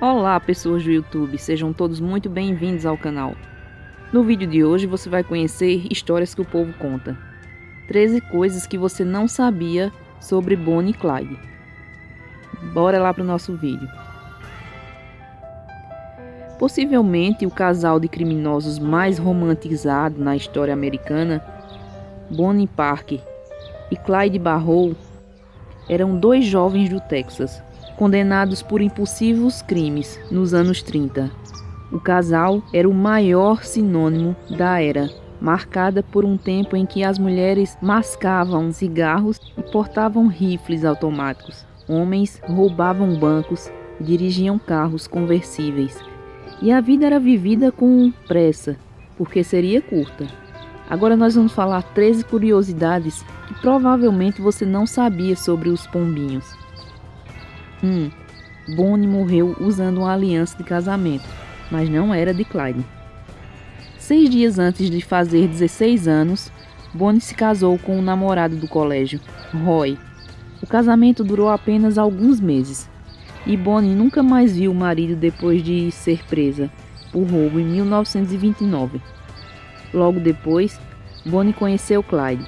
Olá, pessoas do YouTube, sejam todos muito bem-vindos ao canal. No vídeo de hoje você vai conhecer histórias que o povo conta. 13 coisas que você não sabia sobre Bonnie e Clyde. Bora lá para o nosso vídeo. Possivelmente o casal de criminosos mais romantizado na história americana, Bonnie Parker e Clyde Barrow, eram dois jovens do Texas, condenados por impulsivos crimes nos anos 30. O casal era o maior sinônimo da era, marcada por um tempo em que as mulheres mascavam cigarros e portavam rifles automáticos. Homens roubavam bancos, dirigiam carros conversíveis. E a vida era vivida com pressa, porque seria curta. Agora nós vamos falar 13 curiosidades que provavelmente você não sabia sobre os pombinhos. 1. Bonnie morreu usando uma aliança de casamento, mas não era de Clyde. 6 dias antes de fazer 16 anos, Bonnie se casou com o namorado do colégio, Roy. O casamento durou apenas alguns meses, e Bonnie nunca mais viu o marido depois de ser presa por roubo em 1929. Logo depois, Bonnie conheceu Clyde,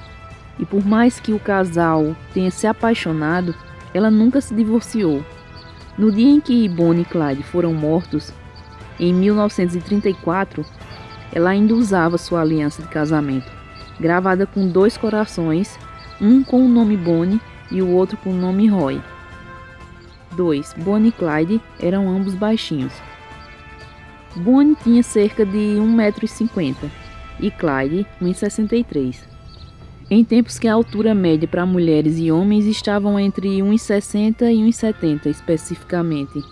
e por mais que o casal tenha se apaixonado, ela nunca se divorciou. No dia em que Bonnie e Clyde foram mortos, em 1934, ela ainda usava sua aliança de casamento, gravada com 2 corações, um com o nome Bonnie e o outro com o nome Roy. 2. Bonnie e Clyde eram ambos baixinhos. Bonnie tinha cerca de 1,50 m e Clyde 1,63 m. Em tempos que a altura média para mulheres e homens estavam entre 1,60 e 1,70 especificamente.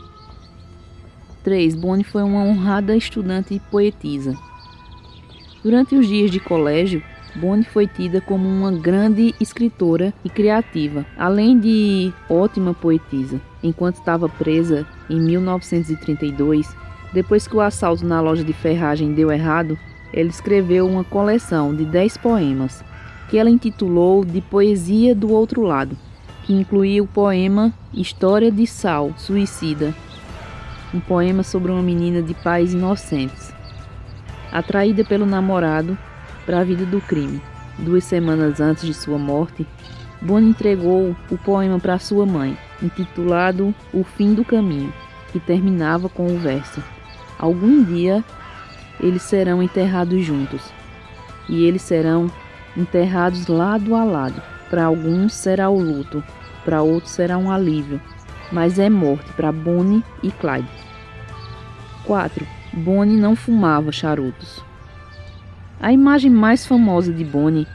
3. Bonnie foi uma honrada estudante e poetisa. Durante os dias de colégio, Bonnie foi tida como uma grande escritora e criativa, além de ótima poetisa. Enquanto estava presa em 1932, depois que o assalto na loja de ferragem deu errado, ela escreveu uma coleção de 10 poemas, que ela intitulou de Poesia do Outro Lado, que incluía o poema História de Sal, Suicida, um poema sobre uma menina de pais inocentes, atraída pelo namorado para a vida do crime. 2 semanas antes de sua morte, Bonnie entregou o poema para sua mãe, intitulado O Fim do Caminho, que terminava com o verso: algum dia eles serão enterrados juntos, e eles serão enterrados lado a lado. Para alguns será o luto, para outros será um alívio, mas é morte para Bonnie e Clyde. 4. Bonnie não fumava charutos. A imagem mais famosa de Bonnie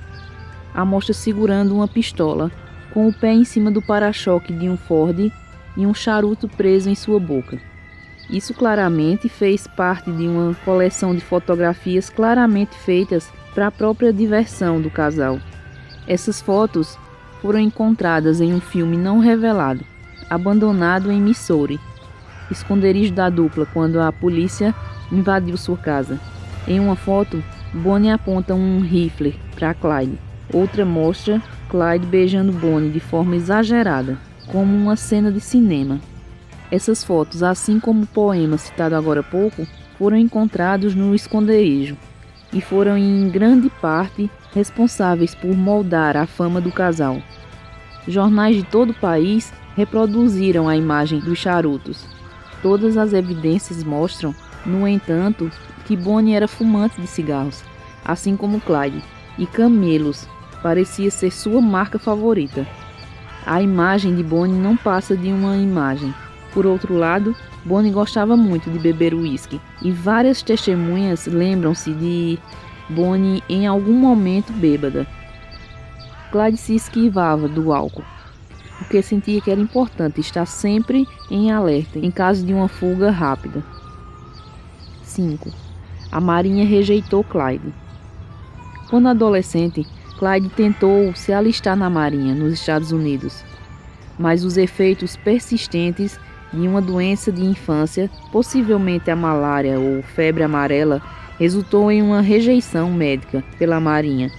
a mostra segurando uma pistola, com o pé em cima do para-choque de um Ford e um charuto preso em sua boca. Isso claramente fez parte de uma coleção de fotografias claramente feitas para a própria diversão do casal. Essas fotos foram encontradas em um filme não revelado, abandonado em Missouri, esconderijo da dupla quando a polícia invadiu sua casa. Em uma foto, Bonnie aponta um rifle para Clyde. Outra mostra Clyde beijando Bonnie de forma exagerada, como uma cena de cinema. Essas fotos, assim como o poema citado agora há pouco, foram encontrados no esconderijo e foram em grande parte responsáveis por moldar a fama do casal. Jornais de todo o país reproduziram a imagem dos charutos. Todas as evidências mostram, no entanto, que Bonnie era fumante de cigarros, assim como Clyde, e camelos parecia ser sua marca favorita. A imagem de Bonnie não passa de uma imagem. Por outro lado, Bonnie gostava muito de beber uísque, e várias testemunhas lembram-se de Bonnie em algum momento bêbada. Clyde se esquivava do álcool, porque sentia que era importante estar sempre em alerta em caso de uma fuga rápida. 5. A Marinha rejeitou Clyde. Quando adolescente, Clyde tentou se alistar na Marinha nos Estados Unidos, mas os efeitos persistentes de uma doença de infância, possivelmente a malária ou febre amarela, resultou em uma rejeição médica pela Marinha.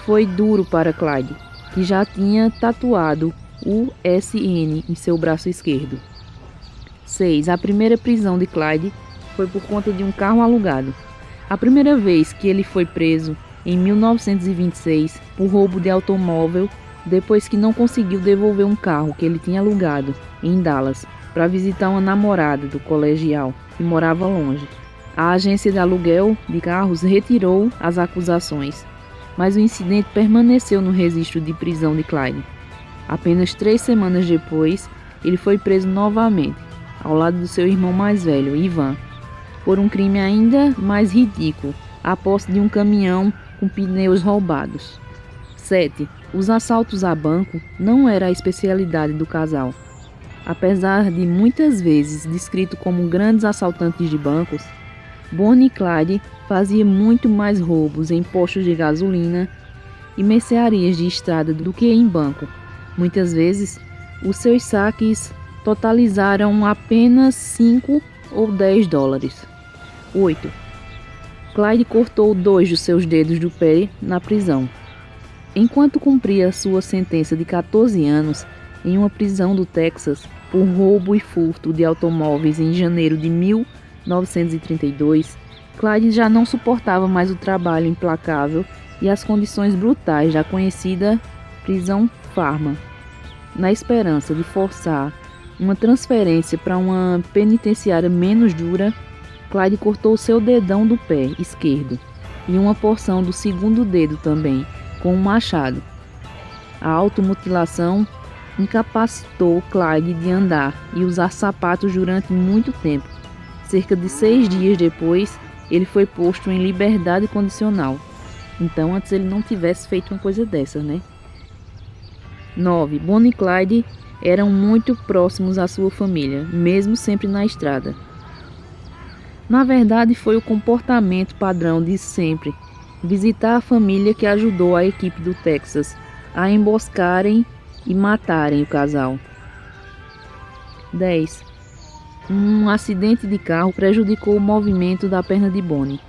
Foi duro para Clyde, que já tinha tatuado USN em seu braço esquerdo. 6. A primeira prisão de Clyde foi por conta de um carro alugado. A primeira vez que ele foi preso, em 1926, por roubo de automóvel, depois que não conseguiu devolver um carro que ele tinha alugado em Dallas para visitar uma namorada do colegial que morava longe. A agência de aluguel de carros retirou as acusações, mas o incidente permaneceu no registro de prisão de Clyde. Apenas 3 semanas depois, ele foi preso novamente, ao lado do seu irmão mais velho, Ivan, por um crime ainda mais ridículo, a posse de um caminhão com pneus roubados. 7. Os assaltos a banco não era a especialidade do casal. Apesar de muitas vezes descrito como grandes assaltantes de bancos, Bonnie e Clyde faziam muito mais roubos em postos de gasolina e mercearias de estrada do que em banco. Muitas vezes, os seus saques totalizaram apenas 5 ou 10 dólares. 8. Clyde cortou 2 dos seus dedos do pé na prisão. Enquanto cumpria sua sentença de 14 anos em uma prisão do Texas por roubo e furto de automóveis em janeiro de 1932, Clyde já não suportava mais o trabalho implacável e as condições brutais da conhecida prisão Farman. Na esperança de forçar uma transferência para uma penitenciária menos dura, Clyde cortou seu dedão do pé esquerdo e uma porção do segundo dedo também, com um machado. A automutilação incapacitou Clyde de andar e usar sapatos durante muito tempo. Cerca de 6 dias depois, ele foi posto em liberdade condicional. Então, antes ele não tivesse feito uma coisa dessa, né? 9. Bonnie e Clyde eram muito próximos à sua família, mesmo sempre na estrada. Na verdade, foi o comportamento padrão de sempre, visitar a família que ajudou a equipe do Texas a emboscarem e matarem o casal. 10. Um acidente de carro prejudicou o movimento da perna de Bonnie.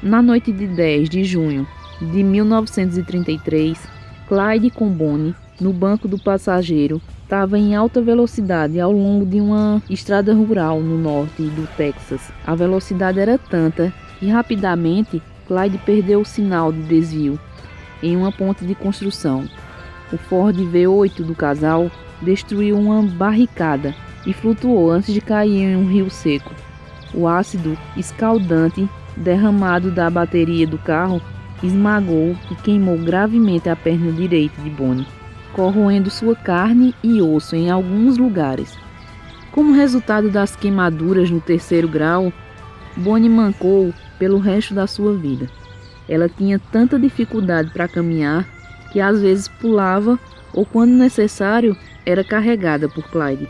Na noite de 10 de junho de 1933, Clyde com Bonnie, no banco do passageiro, estava em alta velocidade ao longo de uma estrada rural no norte do Texas. A velocidade era tanta que rapidamente Clyde perdeu o sinal de desvio em uma ponte de construção. O Ford V8 do casal destruiu uma barricada e flutuou antes de cair em um rio seco. O ácido escaldante derramado da bateria do carro esmagou e queimou gravemente a perna direita de Bonnie, corroendo sua carne e osso em alguns lugares. Como resultado das queimaduras no 3º grau, Bonnie mancou pelo resto da sua vida. Ela tinha tanta dificuldade para caminhar que às vezes pulava ou, quando necessário, era carregada por Clyde.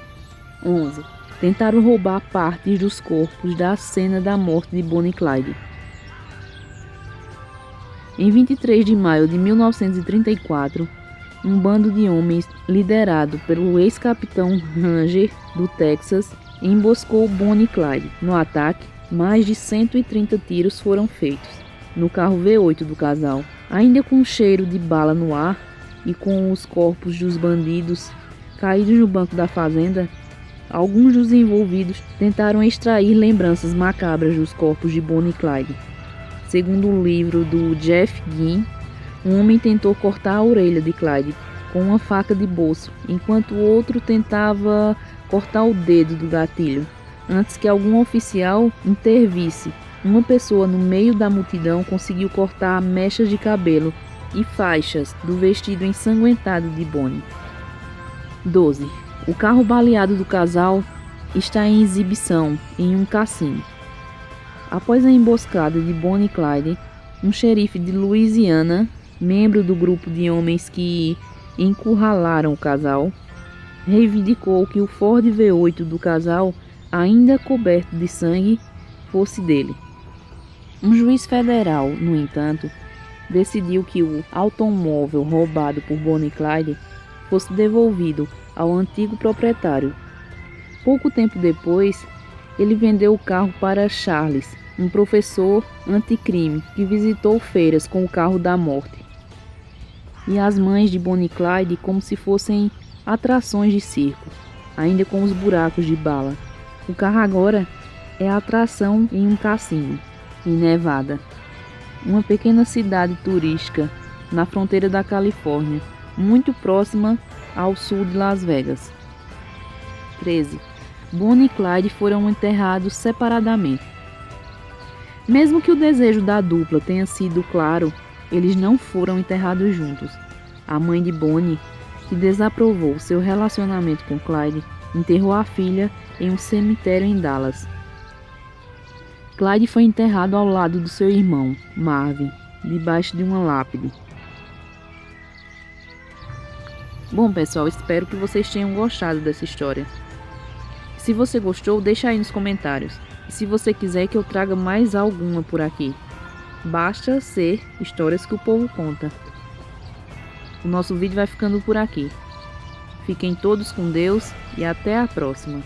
11. Tentaram roubar partes dos corpos da cena da morte de Bonnie e Clyde. Em 23 de maio de 1934, um bando de homens liderado pelo ex-capitão Ranger do Texas emboscou Bonnie e Clyde. No ataque, mais de 130 tiros foram feitos no carro V8 do casal. Ainda com um cheiro de bala no ar e com os corpos dos bandidos caídos no banco da fazenda, alguns dos envolvidos tentaram extrair lembranças macabras dos corpos de Bonnie e Clyde. Segundo o livro do Jeff Ginn, um homem tentou cortar a orelha de Clyde com uma faca de bolso, enquanto o outro tentava cortar o dedo do gatilho, antes que algum oficial intervisse. Uma pessoa no meio da multidão conseguiu cortar mechas de cabelo e faixas do vestido ensanguentado de Bonnie. 12. O carro baleado do casal está em exibição em um cassino. Após a emboscada de Bonnie e Clyde, um xerife de Louisiana, membro do grupo de homens que encurralaram o casal, reivindicou que o Ford V8 do casal, ainda coberto de sangue, fosse dele. Um juiz federal, no entanto, decidiu que o automóvel roubado por Bonnie e Clyde fosse devolvido ao antigo proprietário. Pouco tempo depois, ele vendeu o carro para Charles, um professor anticrime que visitou feiras com o carro da morte, e as mães de Bonnie e Clyde como se fossem atrações de circo, ainda com os buracos de bala. O carro agora é a atração em um cassino, em Nevada, uma pequena cidade turística na fronteira da Califórnia, muito próxima ao sul de Las Vegas. 13. Bonnie e Clyde foram enterrados separadamente. Mesmo que o desejo da dupla tenha sido claro, eles não foram enterrados juntos. A mãe de Bonnie, que desaprovou seu relacionamento com Clyde, enterrou a filha em um cemitério em Dallas. Clyde foi enterrado ao lado do seu irmão, Marvin, debaixo de uma lápide. Bom, pessoal, espero que vocês tenham gostado dessa história. Se você gostou, deixa aí nos comentários. E se você quiser que eu traga mais alguma por aqui, basta ser Histórias que o Povo Conta. O nosso vídeo vai ficando por aqui. Fiquem todos com Deus e até a próxima.